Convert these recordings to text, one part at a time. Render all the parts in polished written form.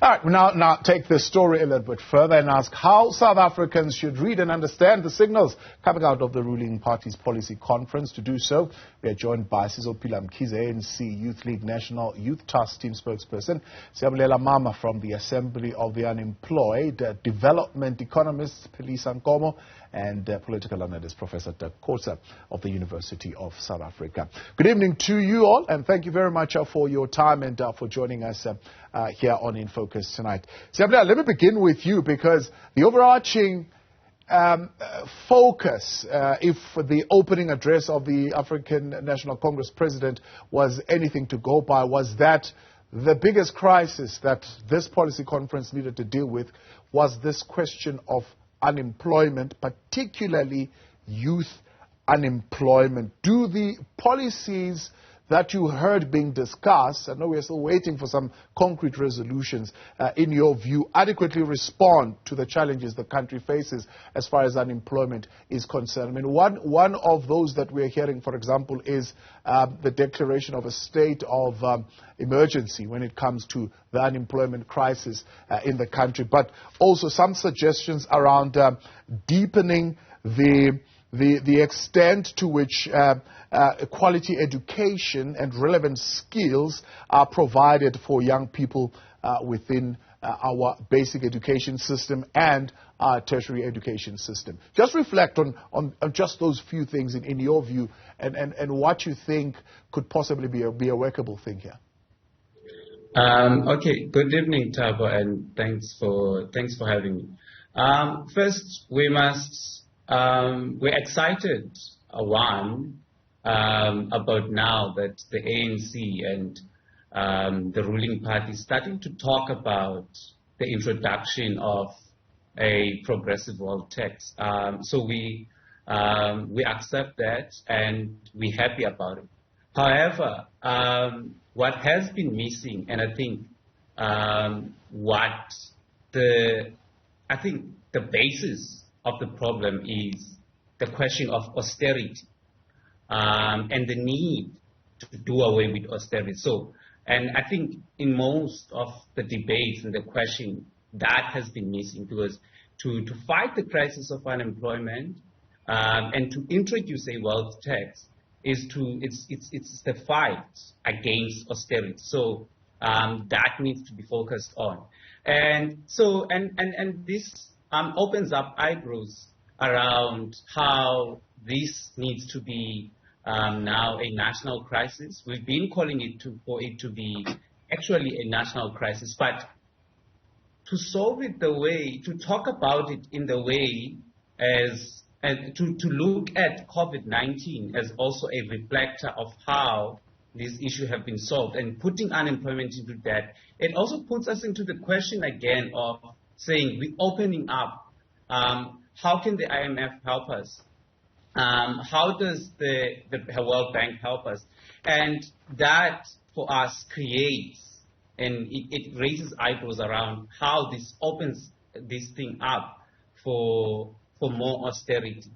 All right, now take this story a little bit further and ask how South Africans should read and understand the signals coming out of the ruling party's policy conference. To do so, we are joined by Sizophila Mkhize, ANC Youth League National Youth Task Team spokesperson, Siyabulela Mama from the Assembly of the Unemployed, development economist Phelisa Nkomo, and political analyst Professor Dirk Kotze of the University of South Africa. Good evening to you all, and thank you very much for your time and for joining us here on In Focus tonight. Siyabulela, let me begin with you, because the overarching focus, if the opening address of the African National Congress president was anything to go by, was that the biggest crisis that this policy conference needed to deal with was this question of unemployment, particularly youth unemployment. Do the policies that you heard being discussed, I know we're still waiting for some concrete resolutions, in your view, adequately respond to the challenges the country faces as far as unemployment is concerned? I mean, one of those that we're hearing, for example, is the declaration of a state of emergency when it comes to the unemployment crisis in the country, but also some suggestions around deepening the extent to which quality education and relevant skills are provided for young people within our basic education system and our tertiary education system. Just reflect on just those few things in your view, and what you think could possibly be a workable thing here. Okay, good evening, Thabo, and thanks for having me. First, we're excited, about now that the ANC and the ruling party is starting to talk about the introduction of a progressive wealth tax. So we accept that, and we're happy about it. However, what has been missing, and I think the basis of the problem is the question of austerity and the need to do away with austerity. So, and I think in most of the debates and the question that has been missing, because to fight the crisis of unemployment and to introduce a wealth tax it's the fight against austerity. So that needs to be focused on, and so and this opens up eyebrows around how this needs to be now a national crisis. We've been calling it for it to be actually a national crisis, but to solve it to talk about it in the way and to look at COVID-19 as also a reflector of how this issue have been solved, and putting unemployment into that, it also puts us into the question again of saying we're opening up. How can the IMF help us? How does the World Bank help us? And that for us creates, and it raises eyebrows around how this opens this thing up for more austerity.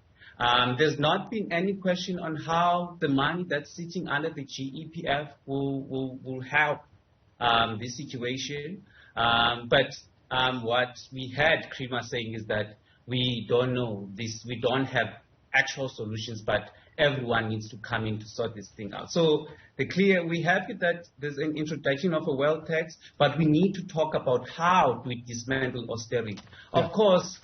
There's not been any question on how the money that's sitting under the GEPF will help this situation. But what we had Krima saying is that we don't know this, we don't have actual solutions, but everyone needs to come in to sort this thing out. So we're happy that there's an introduction of a wealth tax, but we need to talk about how do we dismantle austerity. Yeah. Of course,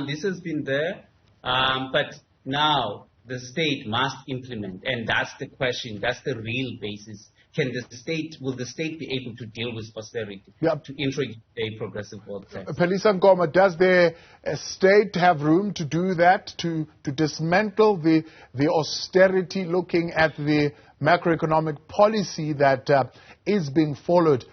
this has been there, but now the state must implement, and that's the question, that's the real basis. Will the state be able to deal with austerity, to introduce a progressive wealth tax? Phelisa Nkomo, does the state have room to do that, to dismantle the austerity, looking at the macroeconomic policy that is being followed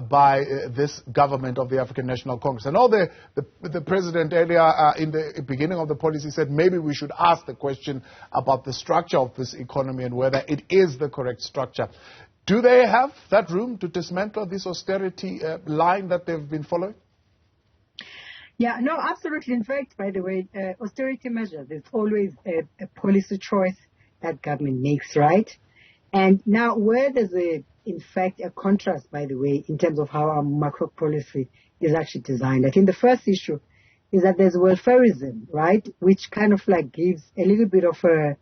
by this government of the African National Congress? I know the president earlier in the beginning of the policy said maybe we should ask the question about the structure of this economy and whether it is the correct structure. Do they have that room to dismantle this austerity line that they've been following? Yeah, no, absolutely. In fact, by the way, austerity measures, it's always a policy choice that government makes, right? And now where there's a in fact, a contrast, by the way, in terms of how our macro policy is actually designed. I think the first issue is that there's welfareism, right, which kind of like gives a little bit of a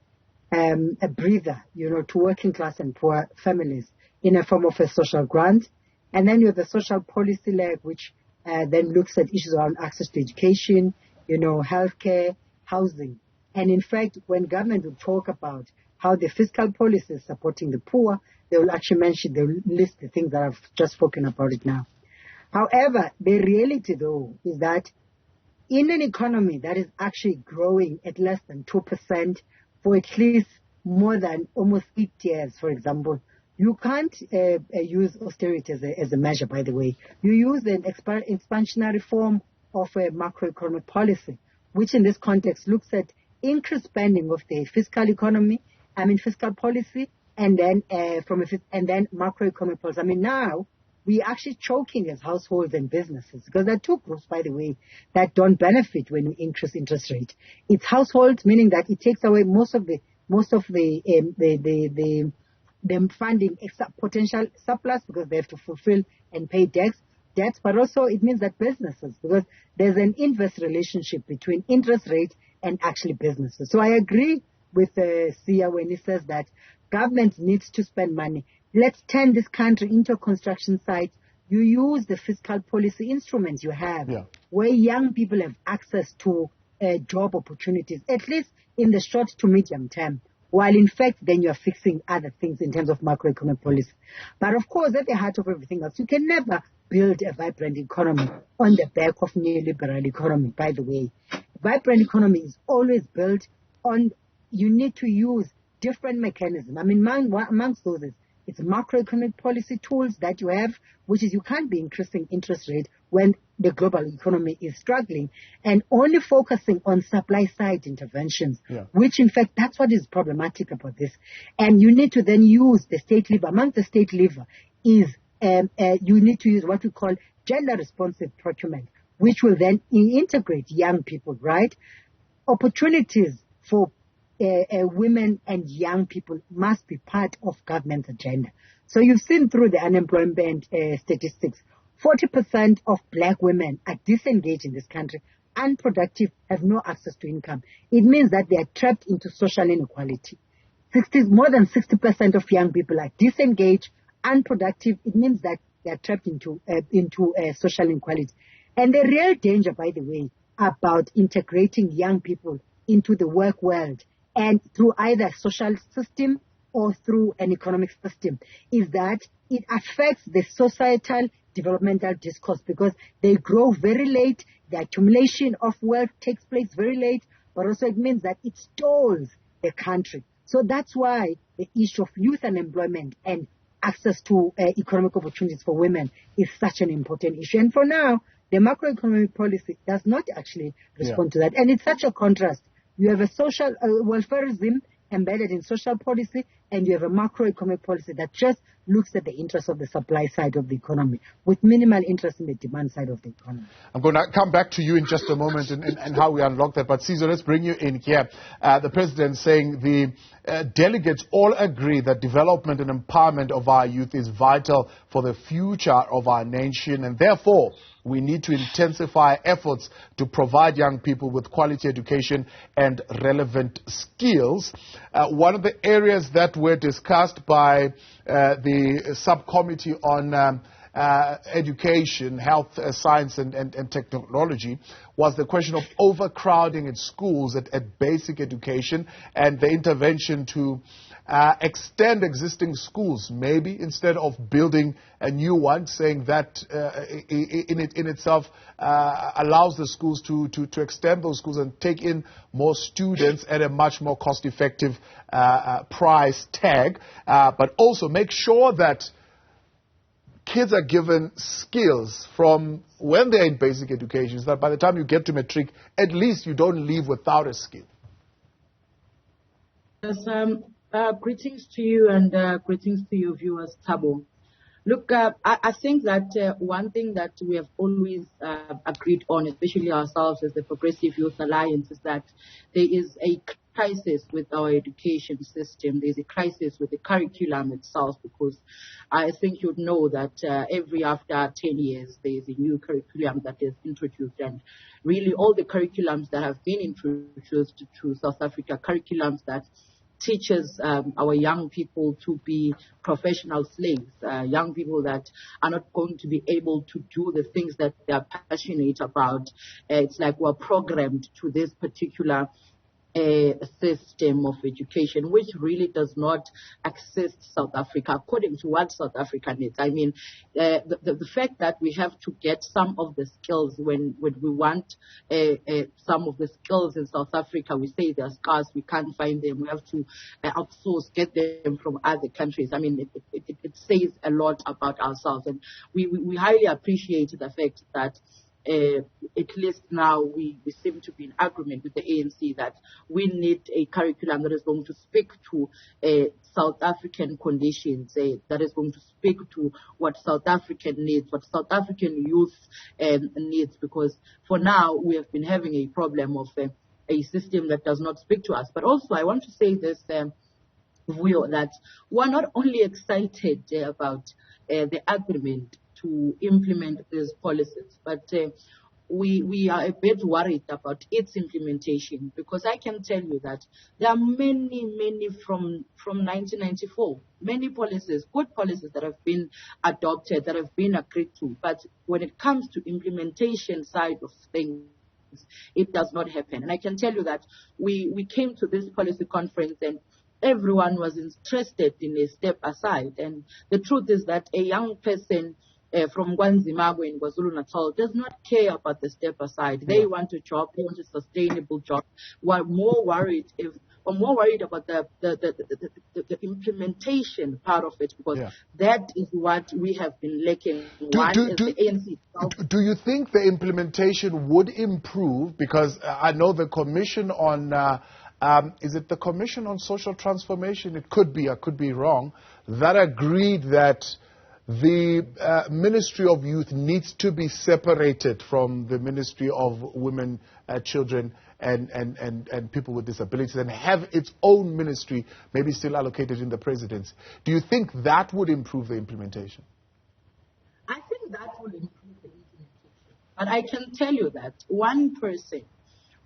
breather, to working class and poor families in a form of a social grant. And then you have the social policy leg, which then looks at issues around access to education, healthcare, housing. And in fact, when government will talk about how the fiscal policy is supporting the poor, they will actually mention, they will list the things that I've just spoken about it now. However, the reality, though, is that in an economy that is actually growing at less than 2% for at least more than almost 8 years, for example, you can't use austerity as a measure, by the way. You use an expansionary form of a macroeconomic policy, which in this context looks at increased spending of the fiscal policy, and then macroeconomic policy. Now we're actually choking as households and businesses, because there are two groups, by the way, that don't benefit when you increase interest rate. It's households, meaning that it takes away most of the funding potential surplus, because they have to fulfill and pay debts, but also it means that businesses, because there's an inverse relationship between interest rate and actually businesses. So I agree with Sia when he says that government needs to spend money. Let's turn this country into a construction site. You use the fiscal policy instruments you have, where young people have access to job opportunities, at least in the short to medium term, while in fact then you're fixing other things in terms of macroeconomic policy. But of course, at the heart of everything else, you can never build a vibrant economy on the back of neoliberal economy, by the way. Vibrant economy is always built on, you need to use different mechanisms. Amongst those is, it's macroeconomic policy tools that you have, which is you can't be increasing interest rate when the global economy is struggling, and only focusing on supply side interventions, which in fact, that's what is problematic about this. And you need to then use the state lever. Among the state lever is you need to use what we call gender responsive procurement, which will then integrate young people, right? Opportunities for women and young people must be part of government's agenda. So you've seen through the unemployment statistics, 40% of black women are disengaged in this country, unproductive, have no access to income. It means that they are trapped into social inequality. More than 60% of young people are disengaged, unproductive. It means that they are trapped into social inequality. And the real danger, by the way, about integrating young people into the work world, and through either social system or through an economic system, is that it affects the societal developmental discourse, because they grow very late, the accumulation of wealth takes place very late, but also it means that it stalls the country. So that's why the issue of youth unemployment and access to economic opportunities for women is such an important issue. And for now, the macroeconomic policy does not actually respond to that. And it's such a contrast. You have a social welfareism embedded in social policy, and you have a macroeconomic policy that just looks at the interest of the supply side of the economy with minimal interest in the demand side of the economy. I'm going to come back to you in just a moment and how we unlock that. But Sizo, let's bring you in here. The president saying the delegates all agree that development and empowerment of our youth is vital for the future of our nation, and therefore we need to intensify efforts to provide young people with quality education and relevant skills. One of the areas that were discussed by the subcommittee on education, health, science and technology was the question of overcrowding in schools at basic education, and the intervention to extend existing schools, maybe instead of building a new one, saying that in itself allows the schools to extend those schools and take in more students at a much more cost-effective price tag, but also make sure that kids are given skills from when they're in basic education, so that by the time you get to matric, at least you don't leave without a skill. Yes, greetings to you and greetings to your viewers, Thabo. Look, I think that one thing that we have always agreed on, especially ourselves as the Progressive Youth Alliance, is that there is a crisis with our education system. There's a crisis with the curriculum itself, because I think you'd know that every after 10 years, there's a new curriculum that is introduced. And really all the curriculums that have been introduced to South Africa, curriculums that teaches our young people to be professional slaves, young people that are not going to be able to do the things that they are passionate about. It's like we're programmed to this particular system of education, which really does not assist South Africa according to what South Africa needs. I mean, the fact that we have to get some of the skills when we want some of the skills in South Africa, we say they're scarce, we can't find them, we have to outsource, get them from other countries. I mean, it says a lot about ourselves, and we highly appreciate the fact that at least now we seem to be in agreement with the ANC that we need a curriculum that is going to speak to South African conditions, that is going to speak to what South African needs, what South African youth needs, because for now we have been having a problem of a system that does not speak to us. But also I want to say this, Vuyo, that we're not only excited about the agreement to implement these policies, but we are a bit worried about its implementation, because I can tell you that there are many from 1994, many policies, good policies that have been adopted, that have been agreed to, but when it comes to implementation side of things, it does not happen. And I can tell you that we came to this policy conference and everyone was interested in a step aside, and the truth is that a young person from Zimbabwe in KwaZulu-Natal does not care about the step aside. They want a job, they want a sustainable job. We're more worried about the implementation part of it, because that is what we have been lacking. The ANC. Do you think the implementation would improve? Because I know the Commission on is it the Commission on Social Transformation? It could be, I could be wrong, that agreed that the Ministry of Youth needs to be separated from the Ministry of Women, Children and People with Disabilities, and have its own ministry, maybe still allocated in the presidency. Do you think that would improve the implementation? I think that will improve the implementation. But I can tell you that one person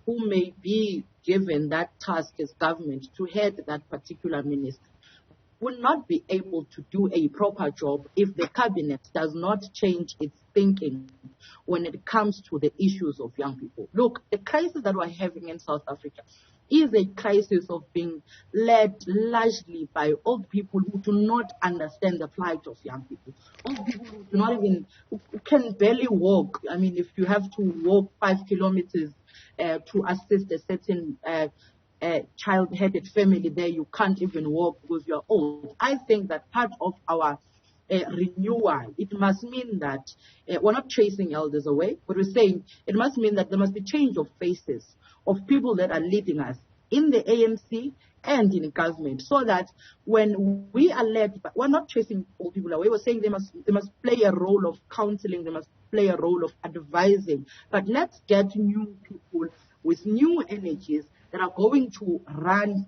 who may be given that task as government to head that particular ministry will not be able to do a proper job if the cabinet does not change its thinking when it comes to the issues of young people. Look, the crisis that we're having in South Africa is a crisis of being led largely by old people who do not understand the plight of young people. Old people who do not even, who can barely walk. I mean, if you have to walk 5 kilometers to assist a certain child-headed family there, you can't even walk because you're old. I think that part of our renewal, it must mean that we're not chasing elders away, but we're saying it must mean that there must be change of faces of people that are leading us in the ANC and in the government, so that when we are led, we're not chasing old people away. We're saying they must play a role of counseling, they must play a role of advising, but let's get new people with new energies that are going to run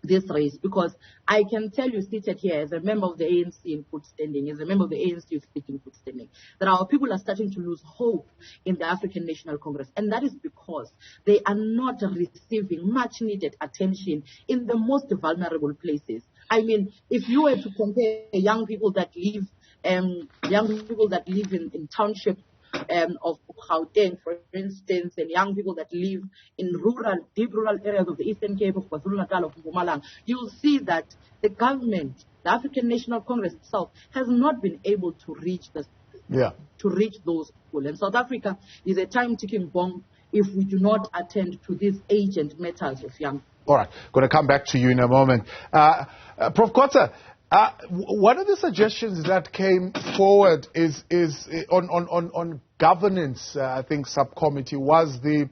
this race, because I can tell you, seated here as a member of the ANC in good standing, as a member of the ANC in good standing, that our people are starting to lose hope in the African National Congress, and that is because they are not receiving much needed attention in the most vulnerable places. I mean, if you were to compare young people that live in townships of Gauteng, for instance, and young people that live in deep rural areas of the Eastern Cape, of KwaZulu-Natal, of Mpumalanga, you'll see that the government, the African National Congress itself, has not been able to reach those people. And South Africa is a time-ticking bomb if we do not attend to these urgent matters of young people. All right, going to come back to you in a moment. Prof. Kotze, one of the suggestions that came forward is on governance, I think, subcommittee, was the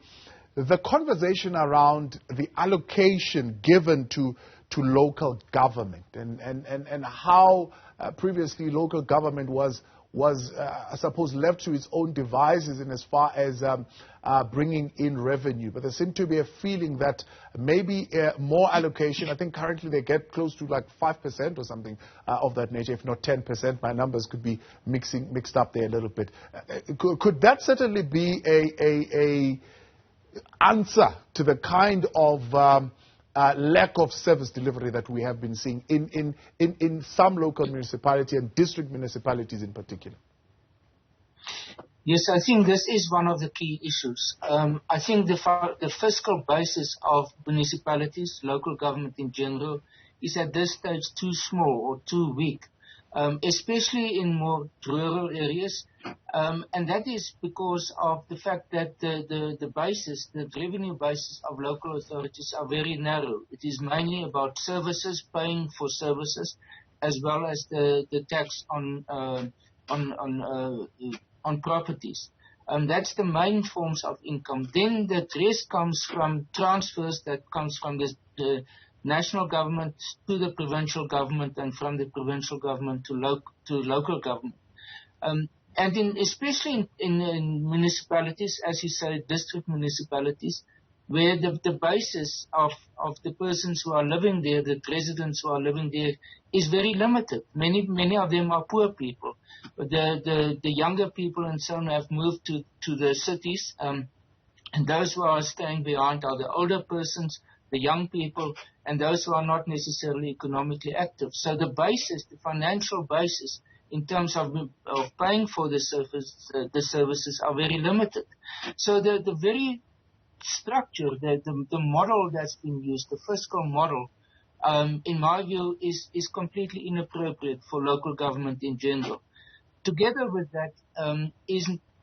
conversation around the allocation given to local government and how previously local government was I suppose, left to its own devices in as far as bringing in revenue. But there seemed to be a feeling that maybe more allocation, I think currently they get close to like 5% or something of that nature, if not 10%. My numbers could be mixed up there a little bit. Could that certainly be a answer to the kind of lack of service delivery that we have been seeing in some local municipalities and district municipalities in particular? Yes, I think this is one of the key issues. I think the fiscal basis of municipalities, local government in general, is at this stage too small or too weak, especially in more rural areas. And that is because of the fact that the revenue basis of local authorities are very narrow. It is mainly about services, paying for services, as well as the tax on properties. That's the main forms of income. Then the rest comes from transfers that comes from the national government to the provincial government and from the provincial government to local government. And especially in municipalities, as you say, district municipalities, where the basis of the persons who are living there, the residents who are living there, is very limited. Many of them are poor people. The younger people and so on have moved to the cities, and those who are staying behind are the older persons, the young people, and those who are not necessarily economically active. So the financial basis in terms of paying for the services are very limited. So the very structure, the model that's been used, the fiscal model, in my view, is completely inappropriate for local government in general. Together with that,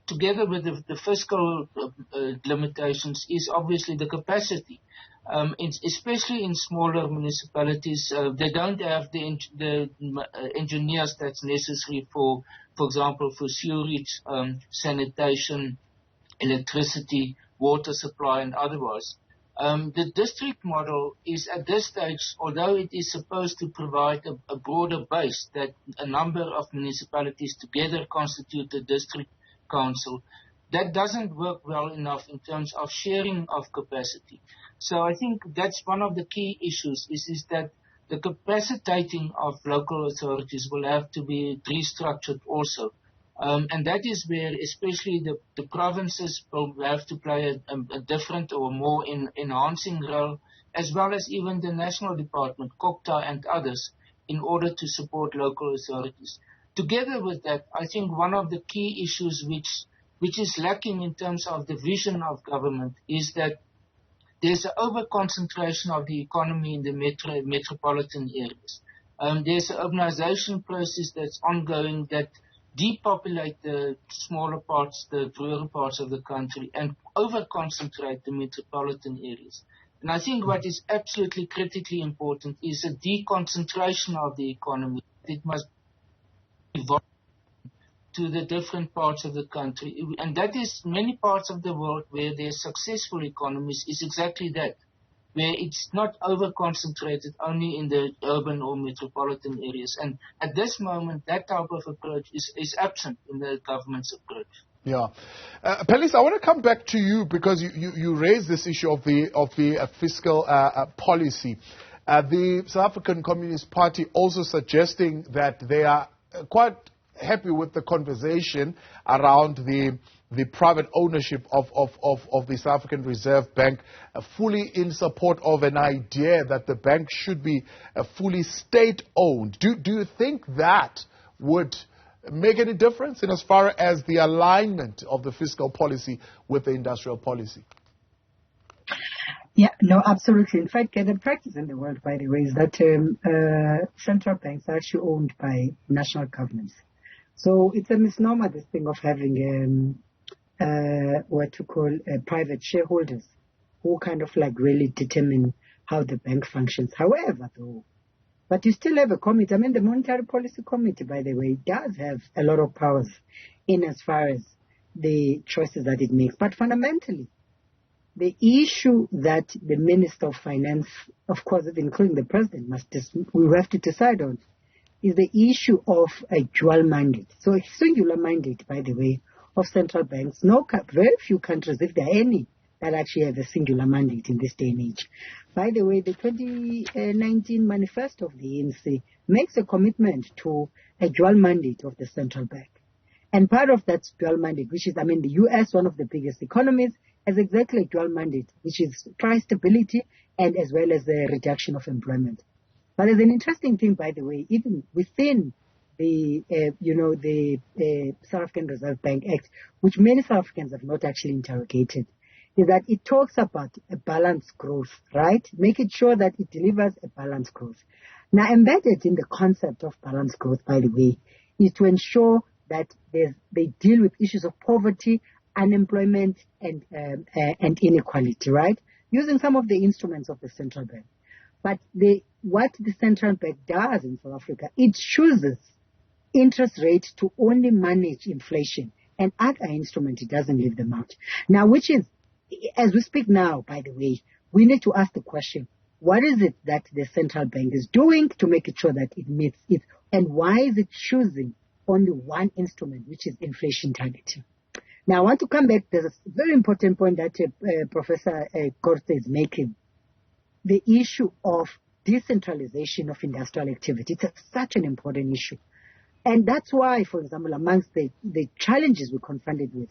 together with the fiscal limitations, is obviously the capacity. Especially in smaller municipalities, they don't have the engineers that's necessary for example, for sewerage, sanitation, electricity, water supply, and otherwise. The district model is at this stage, although it is supposed to provide a broader base that a number of municipalities together constitute a district council, that doesn't work well enough in terms of sharing of capacity. So I think that's one of the key issues is that the capacitating of local authorities will have to be restructured also. And that is where especially the provinces will have to play a different or more enhancing role, as well as even the national department, Kotze and others, in order to support local authorities. Together with that, I think one of the key issues which is lacking in terms of the vision of government is that there's an over-concentration of the economy in the metropolitan areas. There's an urbanization process that's ongoing that depopulate the smaller parts, the rural parts of the country, and over-concentrate the metropolitan areas. And I think what is absolutely critically important is a deconcentration of the economy. It must evolve to the different parts of the country. And that is many parts of the world where there's successful economies is exactly that, where it's not over-concentrated only in the urban or metropolitan areas. And at this moment, that type of approach is absent in the government's approach. Yeah. Phelisa, I want to come back to you because you raised this issue of the fiscal policy. The South African Communist Party also suggesting that they are quite happy with the conversation around the private ownership of the South African Reserve Bank, fully in support of an idea that the bank should be fully state-owned. Do you think that would make any difference in as far as the alignment of the fiscal policy with the industrial policy? Yeah, no, absolutely. In fact, the practice in the world, by the way, is that central banks are actually owned by national governments. So it's a misnomer, this thing of having what you call private shareholders who kind of like really determine how the bank functions. However, though, but you still have a committee. I mean, the Monetary Policy Committee, by the way, does have a lot of powers in as far as the choices that it makes. But fundamentally, the issue that the Minister of Finance, of course, including the President, we have to decide on is the issue of a dual mandate. So a singular mandate, by the way, of central banks. Very few countries, if there are any, that actually have a singular mandate in this day and age. By the way, the 2019 manifesto of the ANC makes a commitment to a dual mandate of the central bank. And part of that dual mandate, which is, the US, one of the biggest economies, has exactly a dual mandate, which is price stability and as well as the reduction of employment. But there's an interesting thing, by the way, even within the South African Reserve Bank Act, which many South Africans have not actually interrogated, is that it talks about a balanced growth, right? Making sure that it delivers a balanced growth. Now, embedded in the concept of balanced growth, by the way, is to ensure that they deal with issues of poverty, unemployment, and inequality, right? Using some of the instruments of the central bank. But what the central bank does in South Africa, it chooses interest rate to only manage inflation, and other instruments, it doesn't leave them out. Now, which is, as we speak now, by the way, we need to ask the question, what is it that the central bank is doing to make it sure that it meets it, and why is it choosing only one instrument, which is inflation targeting? Now, I want to come back. There's a very important point that Professor Kotze is making. The issue of decentralization of industrial activity. It's such an important issue. And that's why, for example, amongst the challenges we're confronted with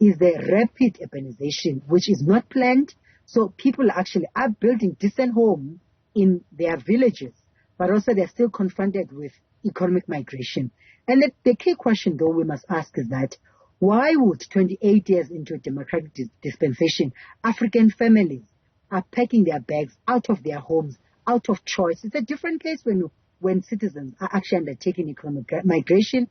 is the rapid urbanization, which is not planned. So people actually are building decent homes in their villages, but also they're still confronted with economic migration. And the key question, though, we must ask is that why would 28 years into a democratic dispensation, African families are packing their bags out of their homes, out of choice? It's a different case when citizens are actually undertaking economic migration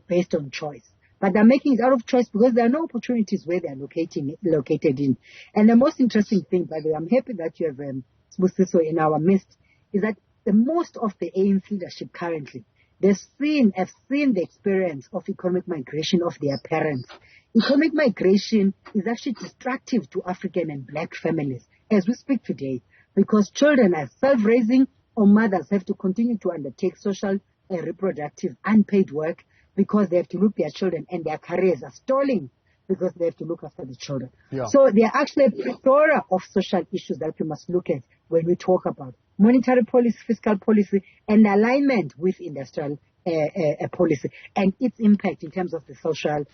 based on choice. But they're making it out of choice because there are no opportunities where they're located in. And the most interesting thing, by the way, I'm happy that you have Sizo in our midst, is that the most of the ANC leadership currently, have seen the experience of economic migration of their parents. Economic migration is actually destructive to African and black families as we speak today, because children are self-raising or mothers have to continue to undertake social and reproductive unpaid work because they have to look their children, and their careers are stalling because they have to look after the children. Yeah. So there are actually a plethora of social issues that we must look at when we talk about monetary policy, fiscal policy, and alignment with industrial policy and its impact in terms of the social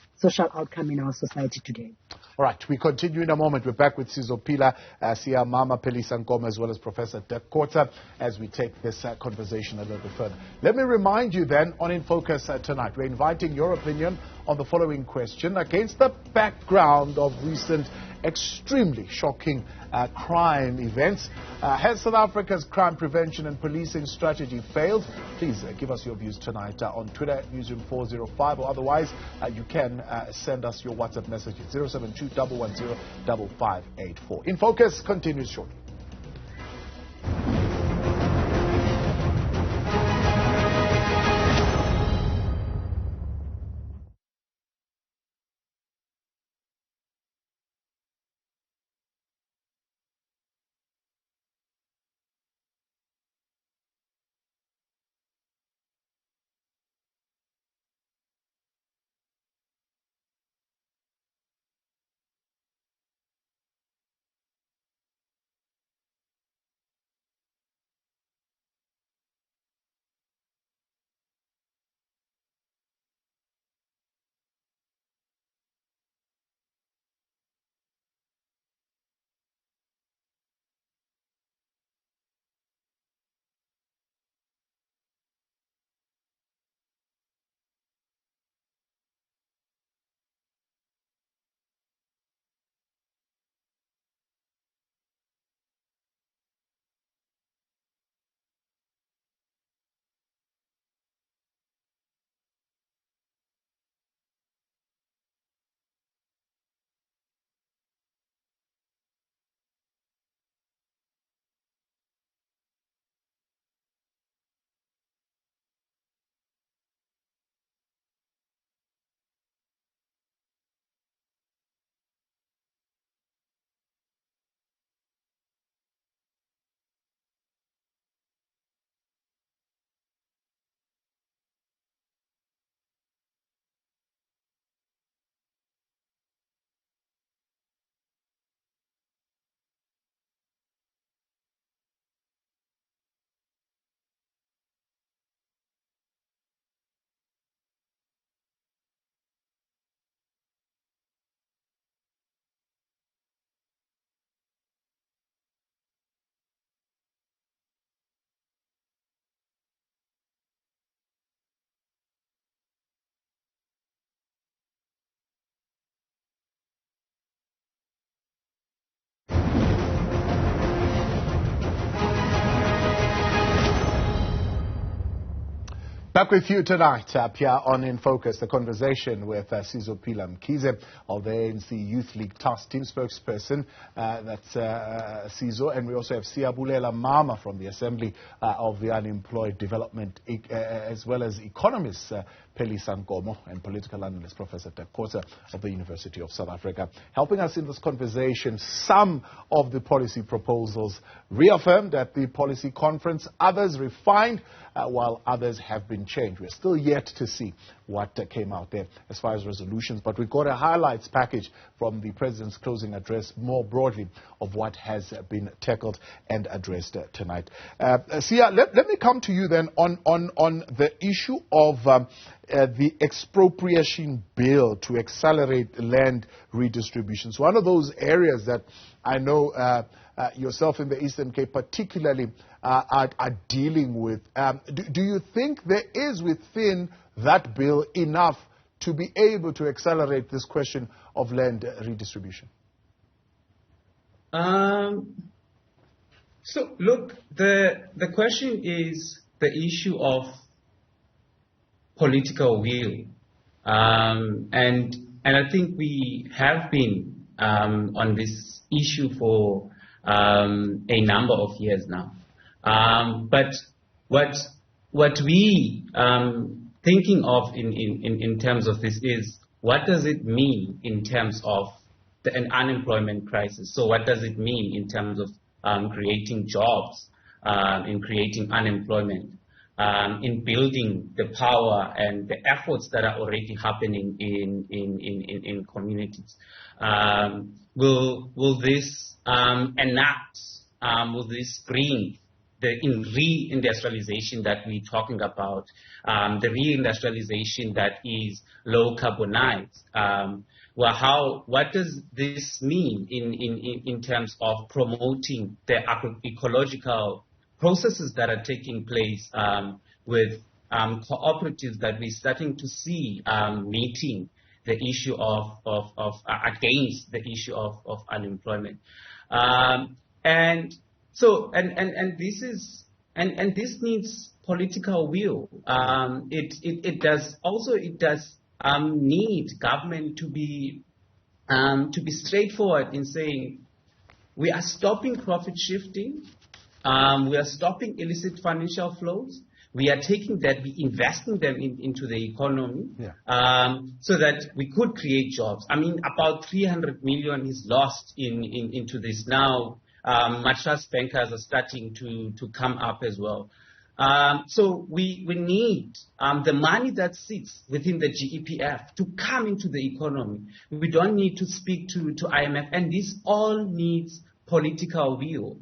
outcome in our society today. All right, we continue in a moment. We're back with Sizophila, Phelisa, Nkomo, as well as Professor Dirk Kotze as we take this conversation a little bit further. Let me remind you then, on In Focus tonight, we're inviting your opinion on the following question. Against the background of recent extremely shocking crime events, has South Africa's crime prevention and policing strategy failed? Please give us your views tonight on Twitter, Newzroom 405, or otherwise you can send us your WhatsApp message at 072-110-5584. In Focus continues shortly. Back with you tonight up here on In Focus, the conversation with Sizophila Mkhize of the ANC Youth League Task Team spokesperson. That's Sizo. And we also have Siyabulela Mama from the Assembly of the Unemployed Development, as well as Economist Phelisa Nkomo and political analyst Professor Dirk Kotze of the University of South Africa. Helping us in this conversation, some of the policy proposals reaffirmed at the policy conference, others refined, while others have been changed. We're still yet to see what came out there as far as resolutions, but we've got a highlights package from the President's closing address more broadly of what has been tackled and addressed tonight. Sia, let me come to you then on the issue of the expropriation bill to accelerate land redistribution. So one of those areas that I know yourself in the Eastern Cape particularly are dealing with. Do you think there is within that bill enough to be able to accelerate this question of land redistribution? So look, the question is the issue of political will, and I think we have been on this issue for a number of years now. But what we thinking of in terms of this is, what does it mean in terms of an unemployment crisis? So what does it mean in terms of creating jobs, in creating unemployment, in building the power and the efforts that are already happening in communities? Will this enact, will this bring the reindustrialization that we're talking about, the reindustrialization that is low carbonized? What does this mean in terms of promoting the ecological processes that are taking place with cooperatives that we're starting to see meeting the issue of against the issue of unemployment, and this needs political will. It does need government to be straightforward in saying, we are stopping profit shifting, we are stopping illicit financial flows. We are taking that, we investing them into the economy, so that we could create jobs. I mean, about 300 million is lost into this now. Mattress bankers are starting to come up as well. So we need the money that sits within the GEPF to come into the economy. We don't need to speak to IMF, and this all needs political will.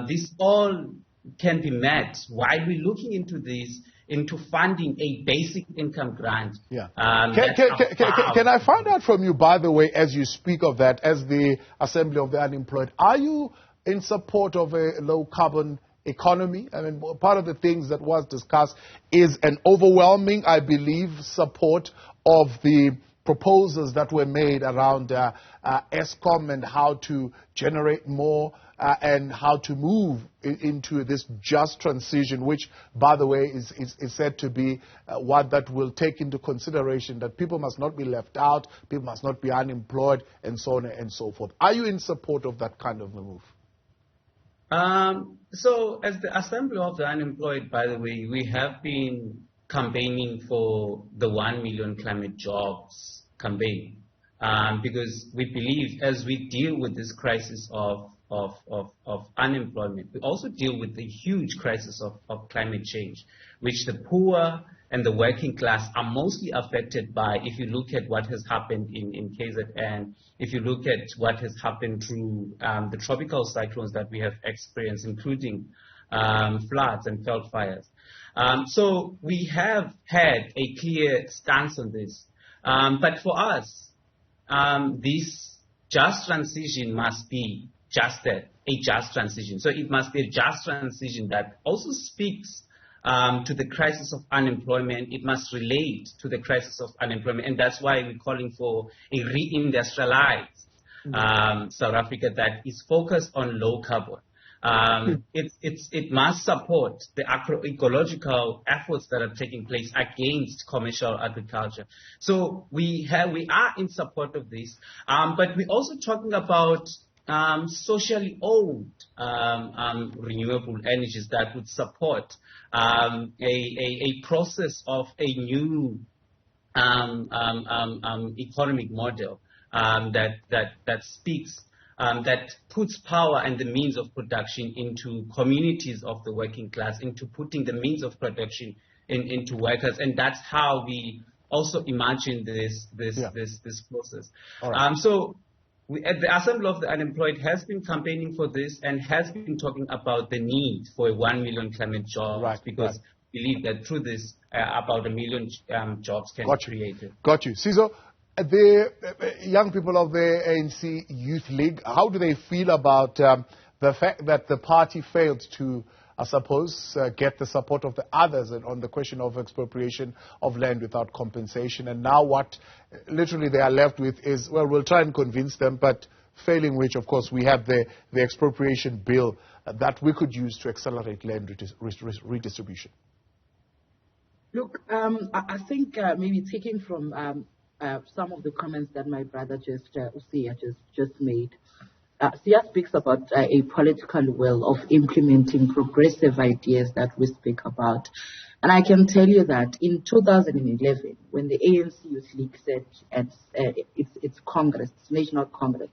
This all can be met while we're looking into funding a basic income grant. Can I find out from you, by the way, as you speak of that, as the Assembly of the Unemployed, are you in support of a low-carbon economy? I mean, part of the things that was discussed is an overwhelming, I believe, support of the proposals that were made around ESCOM and how to generate more and how to move into this just transition, which, by the way, is said to be one that will take into consideration that people must not be left out, people must not be unemployed, and so on and so forth. Are you in support of that kind of a move? So, as the Assembly of the Unemployed, by the way, we have been campaigning for the 1 million climate jobs campaign, because we believe as we deal with this crisis of unemployment, we also deal with the huge crisis of climate change, which the poor and the working class are mostly affected by. If you look at what has happened in KZN, if you look at what has happened through the tropical cyclones that we have experienced, including floods and veld fires. So we have had a clear stance on this. But for us, this just transition must be just that, a just transition. So it must be a just transition that also speaks to the crisis of unemployment. It must relate to the crisis of unemployment. And that's why we're calling for a reindustrialized South Africa that is focused on low carbon. it must support the agroecological efforts that are taking place against commercial agriculture. So we are in support of this, but we're also talking about socially owned renewable energies that would support a process of a new economic model that speaks, that puts power and the means of production into communities of the working class, into putting the means of production into workers, and that's how we also imagine this process. Right. So at the Assembly of the Unemployed has been campaigning for this and has been talking about the need for 1 million climate jobs, right, because we believe that through this, about 1 million jobs can be created. Got you. Sizo, the young people of the ANC Youth League, how do they feel about the fact that the party failed to, I suppose, get the support of the others on the question of expropriation of land without compensation? And now what literally they are left with is, well, we'll try and convince them, but failing which, of course, we have the expropriation bill that we could use to accelerate land redistribution. Look, I think maybe taking from some of the comments that my brother just made, Siya speaks about a political will of implementing progressive ideas that we speak about. And I can tell you that in 2011, when the ANC Youth League said at its Congress, its National Congress,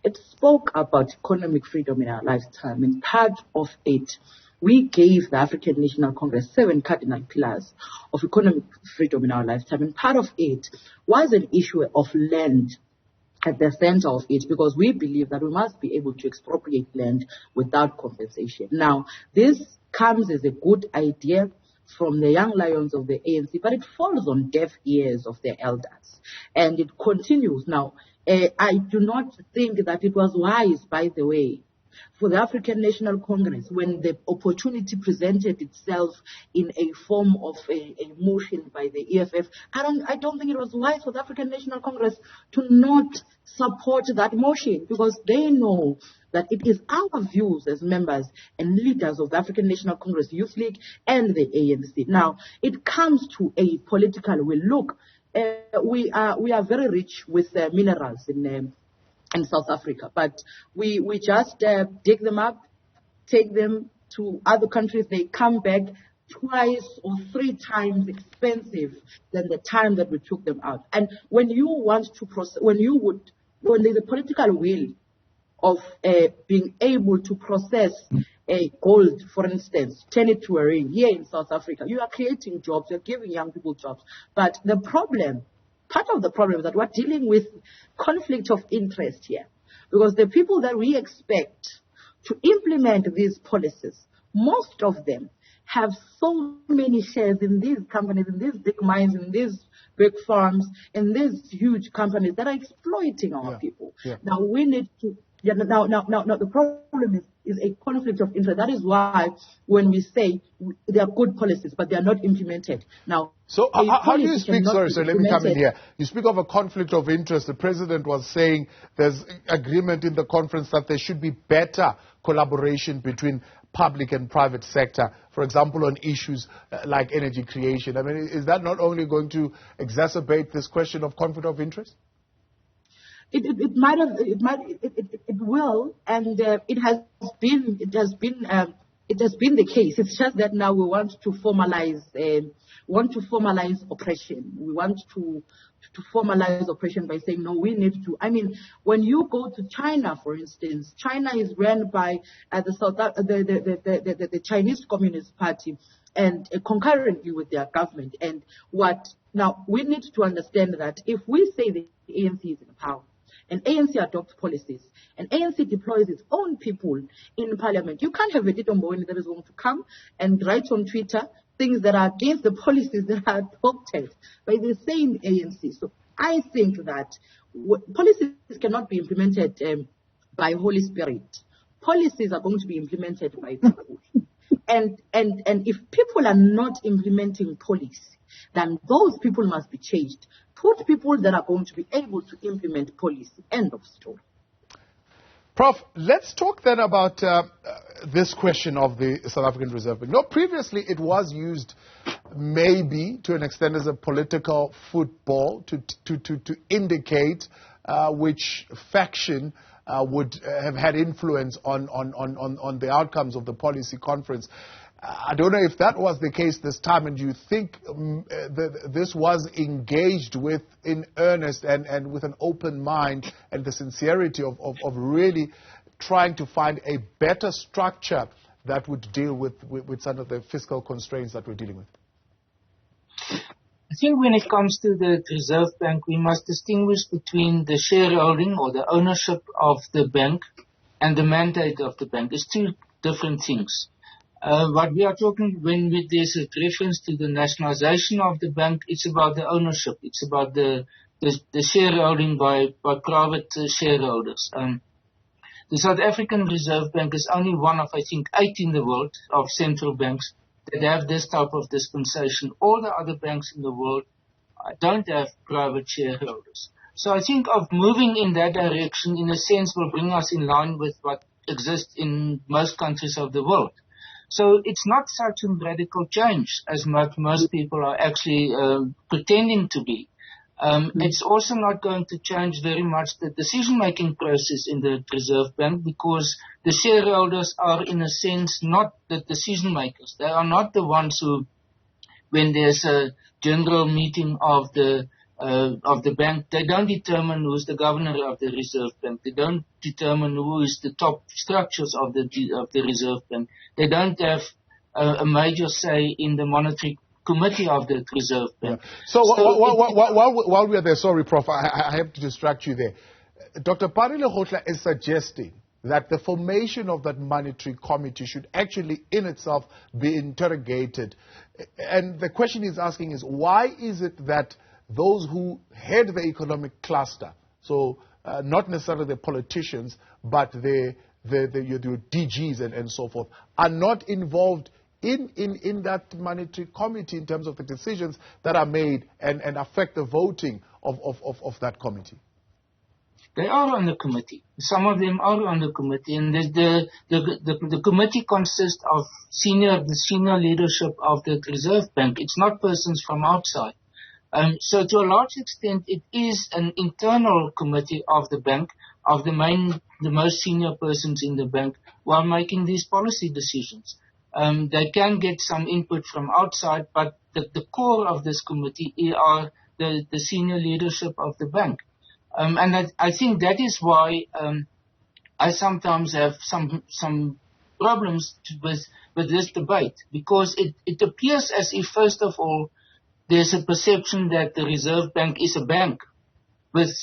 it spoke about economic freedom in our lifetime. And part of it, we gave the African National Congress 7 cardinal pillars of economic freedom in our lifetime. And part of it was an issue of land at the center of it, because we believe that we must be able to expropriate land without compensation. Now, this comes as a good idea from the young lions of the ANC, but it falls on deaf ears of their elders. And it continues. Now, I do not think that it was wise, by the way, for the African National Congress, when the opportunity presented itself in a form of a motion by the EFF, I don't think it was wise for the African National Congress to not support that motion, because they know that it is our views as members and leaders of the African National Congress Youth League and the ANC. Now, it comes to a political will. Look, we are very rich with minerals in South Africa, but we just dig them up, take them to other countries. They come back twice or 3 times expensive than the time that we took them out. And when you want to process, when there's a political will of being able to process gold, for instance, turn it to a ring here in South Africa, you are creating jobs, you're giving young people jobs. But the problem, part of the problem is that we're dealing with conflict of interest here, because the people that we expect to implement these policies, most of them have so many shares in these companies, in these big mines, in these big farms, in these huge companies that are exploiting our people. Yeah. Now we need to. Now the problem is a conflict of interest. That is why when we say they are good policies, but they are not implemented. Now, so how do you speak? Sorry, let me come in here. You speak of a conflict of interest. The president was saying there's agreement in the conference that there should be better collaboration between public and private sector, for example, on issues like energy creation. I mean, is that not only going to exacerbate this question of conflict of interest? It will, and it has been the case. It's just that now we want to formalize oppression. We want to formalize oppression by saying, no, we need to. I mean, when you go to China, for instance, China is run by the Chinese Communist Party, and concurrently with their government. And now we need to understand that if we say the ANC is in power, and ANC adopts policies, and ANC deploys its own people in parliament, you can't have a Tito Mboweni that is going to come and write on Twitter things that are against the policies that are adopted by the same ANC. So I think that policies cannot be implemented by Holy Spirit. Policies are going to be implemented by people. And if people are not implementing policy, then those people must be changed. Put people that are going to be able to implement policy. End of story. Prof, let's talk then about this question of the South African Reserve Bank. No, previously it was used maybe to an extent as a political football to indicate which faction would have had influence on the outcomes of the policy conference. I don't know if that was the case this time, and you think this was engaged with in earnest and with an open mind and the sincerity of really trying to find a better structure that would deal with some of the fiscal constraints that we're dealing with? I think when it comes to the Reserve Bank, we must distinguish between the shareholding or the ownership of the bank and the mandate of the bank. It's two different things. What we are talking when there's a reference to the nationalization of the bank, it's about the ownership. It's about the shareholding by private shareholders. The South African Reserve Bank is only one of, I think, 8 in the world of central banks that have this type of dispensation. All the other banks in the world don't have private shareholders. So I think of moving in that direction, in a sense, will bring us in line with what exists in most countries of the world. So it's not such a radical change as most people are actually pretending to be. It's also not going to change very much the decision-making process in the Reserve Bank, because the shareholders are, in a sense, not the decision-makers. They are not the ones who, when there's a general meeting of the bank, they don't determine who's the governor of the Reserve Bank. They don't determine who is the top structures of the Reserve Bank. They don't have a major say in the monetary committee of the Reserve Bank. Yeah. So while we are there, sorry, Prof, I have to distract you there. Dr. Parile Hotla is suggesting that the formation of that monetary committee should actually in itself be interrogated. And the question he's asking is, why is it that those who head the economic cluster, so not necessarily the politicians, but the DGs and so forth, are not involved in that monetary committee in terms of the decisions that are made and affect the voting of that committee? They are on the committee. Some of them are on the committee, and the committee consists of the senior leadership of the Reserve Bank. It's not persons from outside. So to a large extent, it is an internal committee of the bank, of the most senior persons in the bank, while making these policy decisions. They can get some input from outside, but the core of this committee are the senior leadership of the bank. And I think that is why I sometimes have some problems with this debate, because it appears as if, first of all, there's a perception that the Reserve Bank is a bank with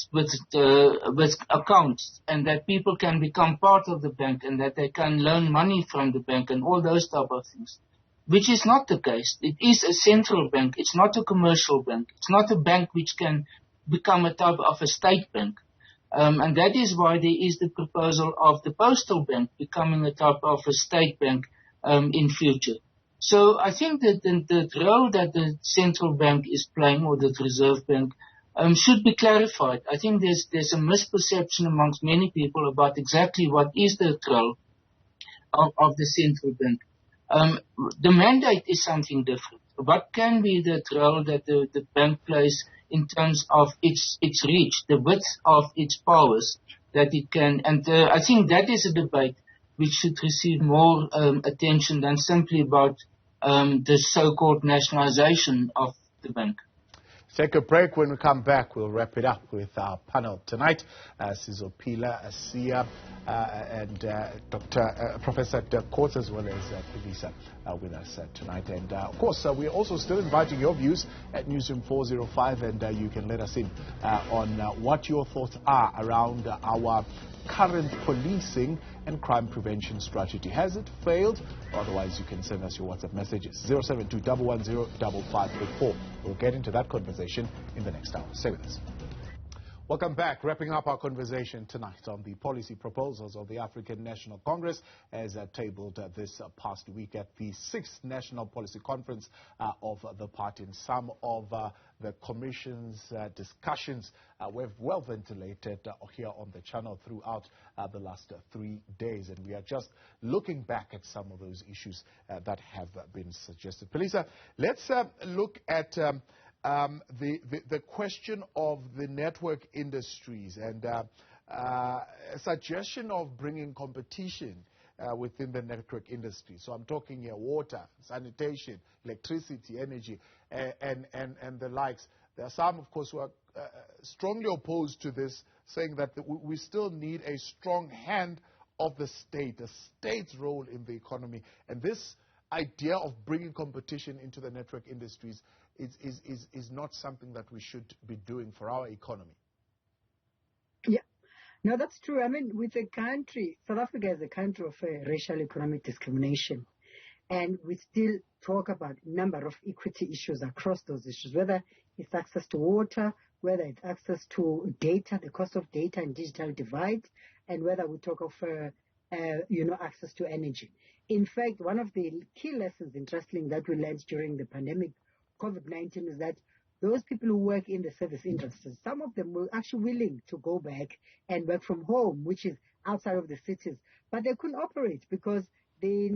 accounts, and that people can become part of the bank, and that they can loan money from the bank, and all those type of things, which is not the case. It is a central bank. It's not a commercial bank. It's not a bank which can become a type of a state bank. And that is why there is the proposal of the postal bank becoming a type of a state bank in future. So I think that the role that the central bank is playing, or the Reserve Bank, should be clarified. I think there's a misperception amongst many people about exactly what is the role of the central bank. The mandate is something different. What can be the role that the bank plays in terms of its reach, the width of its powers that it can, and I think that is a debate which should receive more attention than simply about the so-called nationalization of the bank. Take a break. When we come back, we'll wrap it up with our panel tonight. Sizophila, Siya, and Professor Dirk Kotze, as well as Phelisa with us tonight. And of course, we're also still inviting your views at Newzroom 405, and you can let us in on what your thoughts are around our current policing and crime prevention strategy. Has it failed? Otherwise, you can send us your WhatsApp messages, 072-110-5584. We'll get into that conversation in the next hour. Stay with us. Welcome back. Wrapping up our conversation tonight on the policy proposals of the African National Congress as tabled this past week at the 6th National Policy Conference of the party. And some of the Commission's discussions were well ventilated here on the channel throughout the last 3 days. And we are just looking back at some of those issues that have been suggested. Phelisa, let's look at the question of the network industries and a suggestion of bringing competition within the network industry. So I'm talking here water, sanitation, electricity, energy, and the likes. There are some, of course, who are strongly opposed to this, saying that we still need a strong hand of the state, a state's role in the economy. And this idea of bringing competition into the network industries is not something that we should be doing for our economy. Yeah, no, that's true. I mean, with a country, South Africa is a country of racial economic discrimination. And we still talk about a number of equity issues across those issues, whether it's access to water, whether it's access to data, the cost of data and digital divide, and whether we talk of access to energy. In fact, one of the key lessons, interestingly, that we learned during the pandemic, COVID-19, is that those people who work in the service industries, some of them were actually willing to go back and work from home, which is outside of the cities, but they couldn't operate because the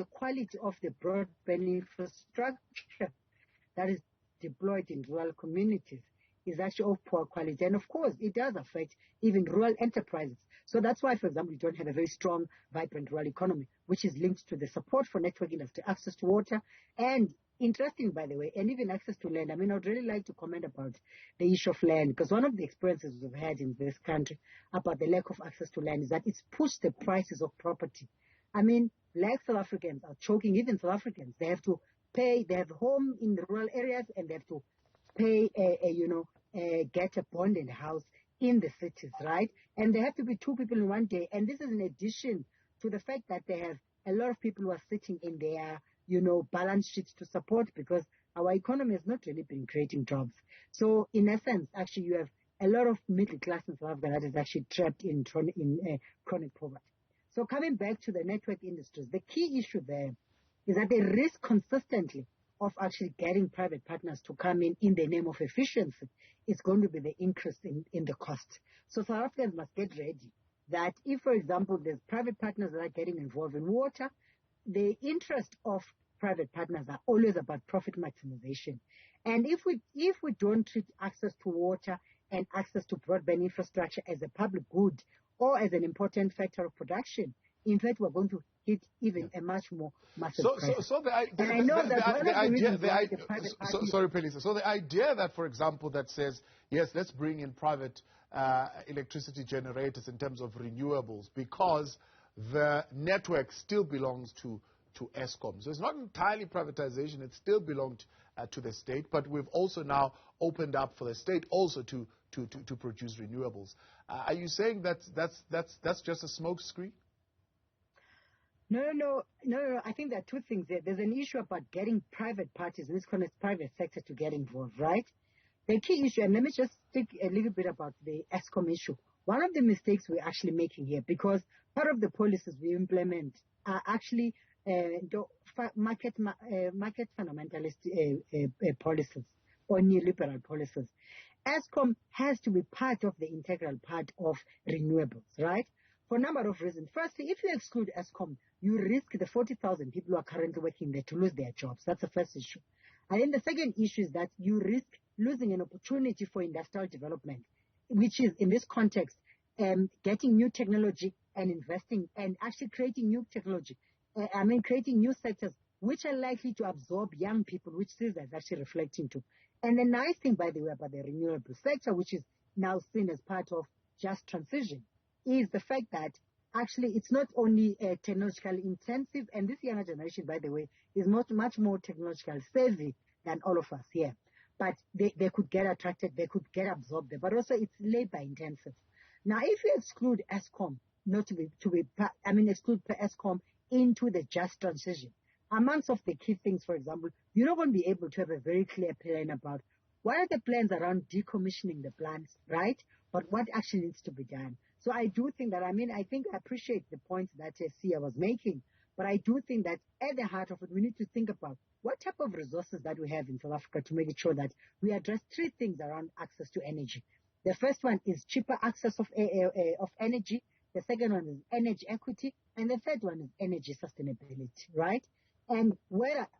quality of the broadband infrastructure that is deployed in rural communities is actually of poor quality. And of course, it does affect even rural enterprises. So that's why, for example, we don't have a very strong, vibrant rural economy, which is linked to the support for network industry, access to water, and interesting, by the way, and even access to land. I mean, I'd really like to comment about the issue of land, because one of the experiences we've had in this country about the lack of access to land is that it's pushed the prices of property. I mean, Black South Africans are choking, even South Africans. They have to pay, they have home in the rural areas, and they have to pay, get a bonded house in the cities, right? And there have to be two people in one day. And this is in addition to the fact that they have a lot of people who are sitting in their, balance sheets to support, because our economy has not really been creating jobs. So in essence, actually, you have a lot of middle class in South Africa that is actually trapped in chronic poverty. So coming back to the network industries, the key issue there is that they risk consistently of actually getting private partners to come in the name of efficiency. It's going to be the increase in the cost. So South Africans must get ready that if, for example, there's private partners that are getting involved in water, the interest of private partners are always about profit maximization. And if we don't treat access to water and access to broadband infrastructure as a public good or as an important factor of production, in fact, we're going to hit even a much more massive crisis. Sorry, Phelisa. So the idea that, for example, that says, yes, let's bring in private electricity generators in terms of renewables, because the network still belongs to Eskom. So it's not entirely privatization, it still belonged to the state, but we've also now opened up for the state also to produce renewables. Are you saying that's just a smokescreen? No. I think there are two things there. There's an issue about getting private parties, in this context, private sector, to get involved, right? The key issue, and let me just think a little bit about the Eskom issue. One of the mistakes we're actually making here, because part of the policies we implement are actually market fundamentalist policies or neoliberal policies. Eskom has to be part of the integral part of renewables, right? For a number of reasons. Firstly, if you exclude Eskom, you risk the 40,000 people who are currently working there to lose their jobs. That's the first issue. And then the second issue is that you risk losing an opportunity for industrial development, which is, in this context, getting new technology and investing and actually creating new technology. Creating new sectors which are likely to absorb young people, which CISA is actually reflecting to. And the nice thing, by the way, about the renewable sector, which is now seen as part of just transition, is the fact that actually it's not only technologically intensive, and this younger generation, by the way, is much more technologically savvy than all of us here. But they could get attracted, they could get absorbed there, but also it's labor intensive. Now, if you exclude Eskom, exclude Eskom into the just transition, amongst of the key things, for example, you're not going to be able to have a very clear plan about what are the plans around decommissioning the plants, right? But what actually needs to be done? So I do think that, I think I appreciate the point that Sia was making, but I do think that at the heart of it, we need to think about what type of resources that we have in South Africa to make it sure that we address three things around access to energy. The first one is cheaper access of energy. The second one is energy equity. And the third one is energy sustainability, right? And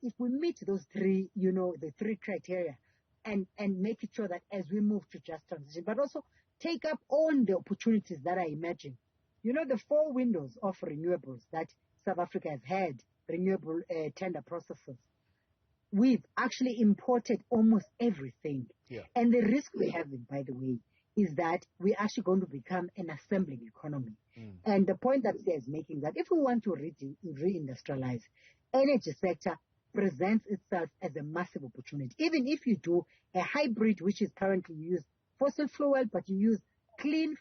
if we meet those three, the three criteria and make it sure that as we move to just transition, but also take up on the opportunities that I imagine. The 4 windows of renewables that South Africa has had, renewable tender processes. We've actually imported almost everything. Yeah. And the risk we're having, by the way, is that we're actually going to become an assembling economy. And the point that Sia is making is that if we want to reindustrialize, energy sector presents itself as a massive opportunity. Even if you do a hybrid, which is currently used fossil fuel, but you use clean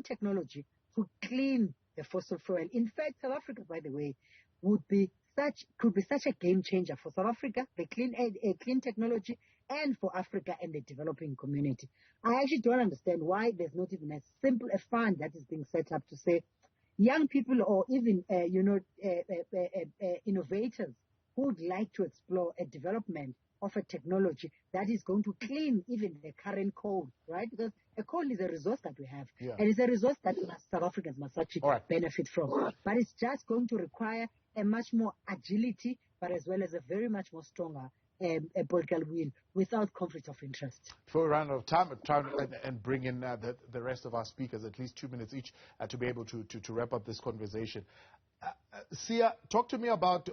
technology to clean the fossil fuel. In fact, South Africa, by the way, could be such a game changer for South Africa, the clean technology, and for Africa and the developing community. I actually don't understand why there's not even a fund that is being set up to say young people or even innovators who would like to explore a development of a technology that is going to clean even the current coal, right? Because a coal is a resource that we have, and it's a resource that South Africans must actually benefit from. But it's just going to require a much more agility, but as well as a very much more stronger political will without conflict of interest. Before we run out of time, and bring in the rest of our speakers, at least 2 minutes each, to be able to wrap up this conversation. Sia, talk to me about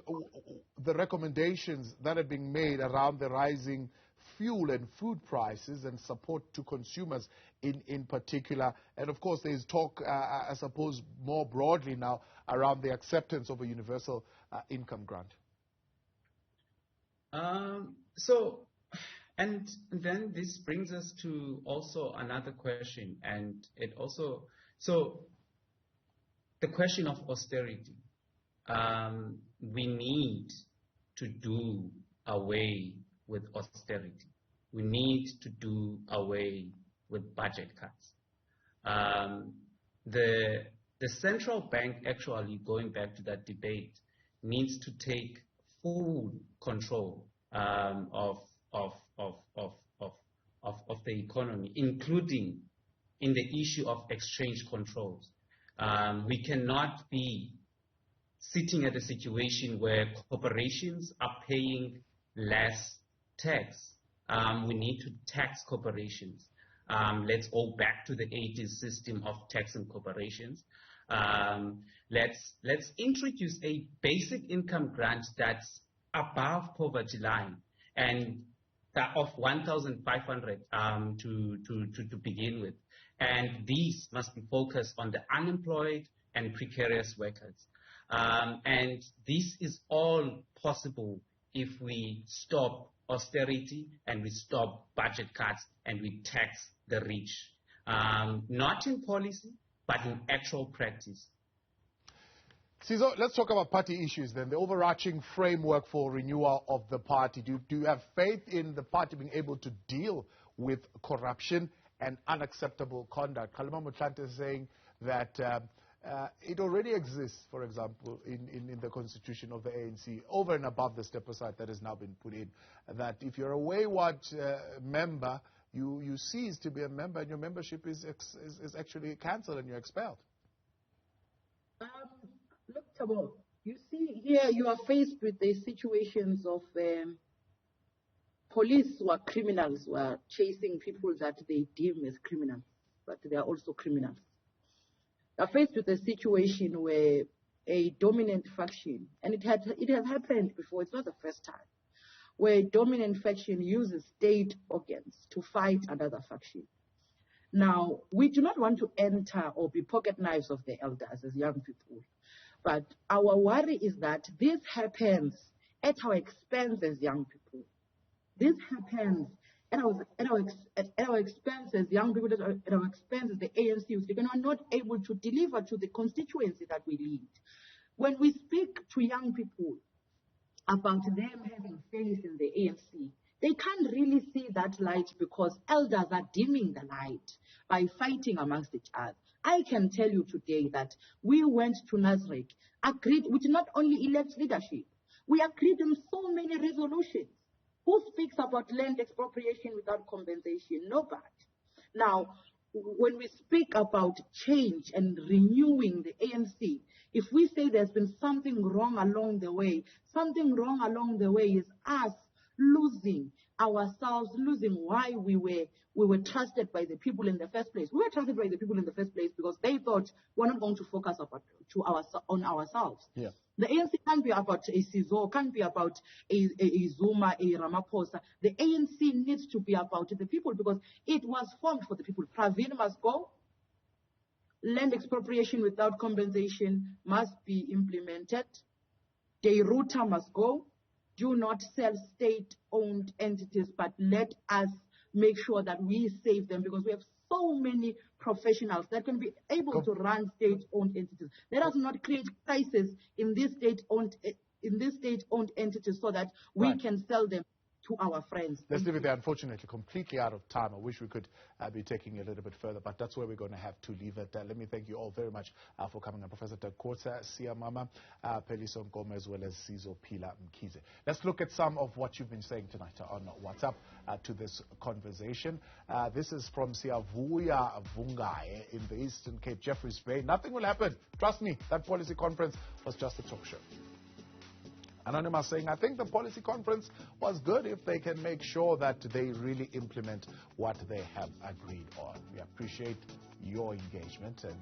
the recommendations that are being made around the rising fuel and food prices and support to consumers in particular. And of course, there's talk, I suppose, more broadly now around the acceptance of a universal income grant. And then this brings us to also another question, and the question of austerity. We need to do away with austerity. We need to do away with budget cuts. The central bank, actually, going back to that debate, needs to take full control of the economy, including in the issue of exchange controls. We cannot be sitting at a situation where corporations are paying less tax. We need to tax corporations. Let's go back to the 80s system of taxing corporations. Let's introduce a basic income grant that's above poverty line and that of 1,500 to begin with. And these must be focused on the unemployed and precarious workers. And this is all possible if we stop austerity and we stop budget cuts and we tax the rich. Not in policy, but in actual practice. Sizo, let's talk about party issues then. The overarching framework for renewal of the party. Do you have faith in the party being able to deal with corruption and unacceptable conduct? Kgalema Motlanthe is saying that it already exists, for example, in the constitution of the ANC, over and above the step aside that has now been put in, that if you're a wayward member, you cease to be a member and your membership is actually cancelled and you're expelled. Look, Thabo, you see here you are faced with the situations of police who are criminals, who are chasing people that they deem as criminals, but they are also criminals. You are faced with a situation where a dominant faction, and it has happened before, it's not the first time, where a dominant faction uses state organs to fight another faction. Now, we do not want to enter or be pocket knives of the elders as young people, but our worry is that this happens at our expense as young people. This happens at our expense as young people, at our expense as the ANC, because we are not able to deliver to the constituency that we lead. When we speak to young people about them having faith in the ANC, They can't really see that light because elders are dimming the light by fighting amongst each other. I can tell you today that we went to Nasrec, agreed, we did not only elect leadership, we agreed on so many resolutions. Who speaks about land expropriation without compensation? Nobody. Now, when we speak about change and renewing the ANC, if we say there's been something wrong along the way, something wrong along the way is us losing ourselves, losing why we were trusted by the people in the first place. We were trusted by the people in the first place because they thought we're not going to focus on ourselves. Yeah. The ANC can't be about a Sizo, can't be about a Zuma, a Ramaphosa. The ANC needs to be about the people because it was formed for the people. Pravin must go. Land expropriation without compensation must be implemented. Deiruta must go. Do not sell state-owned entities, but let us make sure that we save them because we have so many professionals that can be able to run state-owned entities. Let us not create crisis in these state-owned entities so that we can sell them to our friends. Let's leave it there. Unfortunately, completely out of time. I wish we could be taking it a little bit further, but that's where we're going to have to leave it. Let me thank you all very much for coming on. Professor Dirk, Siyamama, Phelisa, Nkomo, as well as Sizophila, Mkhize. Let's look at some of what you've been saying tonight on WhatsApp to this conversation. This is from Siyabulela Vungaye in the Eastern Cape, Jeffreys Bay. Nothing will happen. Trust me, that policy conference was just a talk show. Anonymous saying, I think the policy conference was good if they can make sure that they really implement what they have agreed on. We appreciate your engagement. And